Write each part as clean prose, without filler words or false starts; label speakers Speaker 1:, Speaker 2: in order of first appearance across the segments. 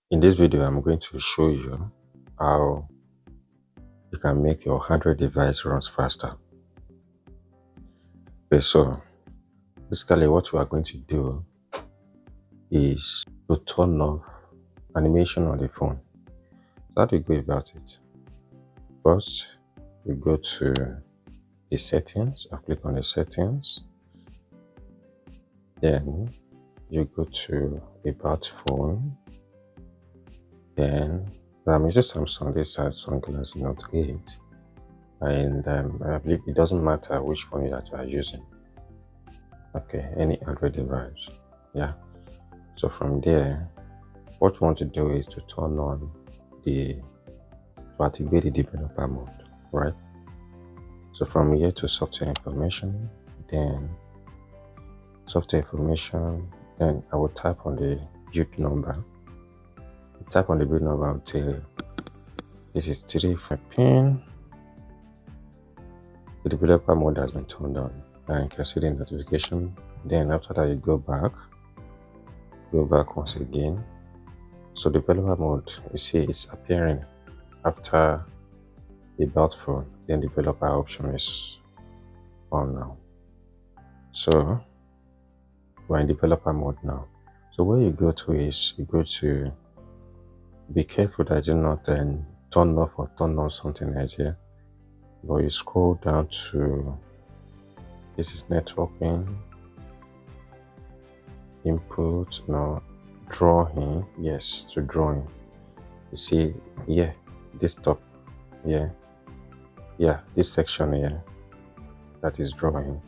Speaker 1: In this video, I'm going to show you how you can make your Android device runs faster. Okay, so basically what we are going to do is to turn off animation on the phone. So how do you go about it? First, you go to the settings. I'll click on the settings. Then you go to about phone. Then I'm using Samsung. This Samsung Galaxy Note 8. And I believe it doesn't matter which phone that you are using. Okay, any Android device. Yeah. So from there, what you want to do is to turn on to activate the developer mode, right? So from here to software information, then software information, then I will type on the build number. Type on the build number until this is 35 pin. The developer mode has been turned on. And you can see the notification. Then after that, you go back once again. So developer mode, you see it's appearing after the about phone. Then developer option is on now. So we're in developer mode now. So where you go to is you go to be careful that you not then turn off or turn on something right here. But you scroll down to this is networking, input, no, drawing, yes, to drawing. You see here, this top, yeah, this section here, that is drawing.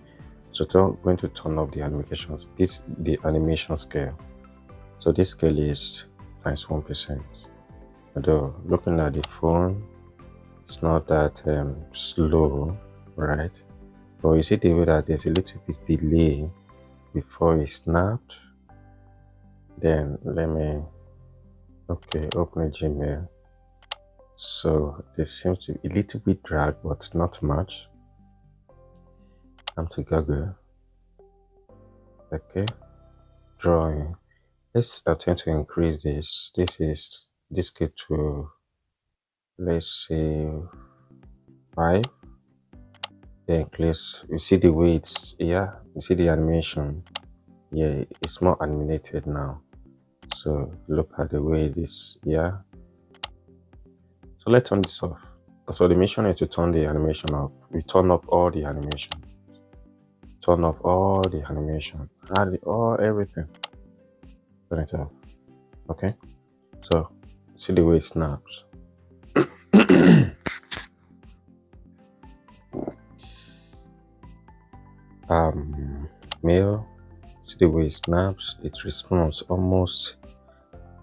Speaker 1: So going to turn off the animations. The animation scale. So this scale is times 1%. Although looking at the phone, it's not that slow, right? But you see the way that there's a little bit delay before it snapped. Then let me open a Gmail. So there seems to be a little bit drag, but not much. Come to Google. Okay, drawing. Let's attempt to increase this. This scale to, let's say, 5. Then close. You see the way it's, yeah, you see the animation. Yeah, it's more animated now. So look at the way this, yeah. So let's turn this off. So the mission is to turn the animation off. We turn off all the animation. Turn off all the animation. Add everything. Turn it off. Okay. So see the way it snaps. Mail. See the way it snaps. It responds almost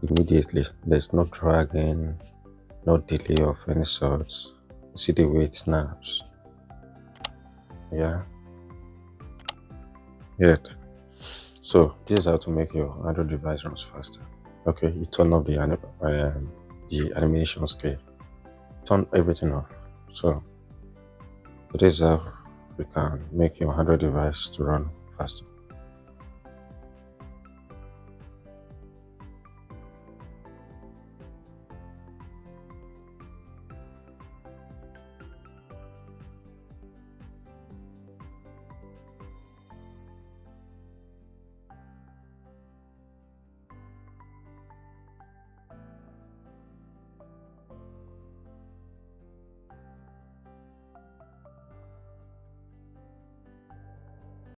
Speaker 1: immediately. There's no dragging, no delay of any sort. See the way it snaps. Yeah. So this is how to make your Android device runs faster. Okay, you turn off the animation scale. Turn everything off. So this is how you can make your Android device to run faster.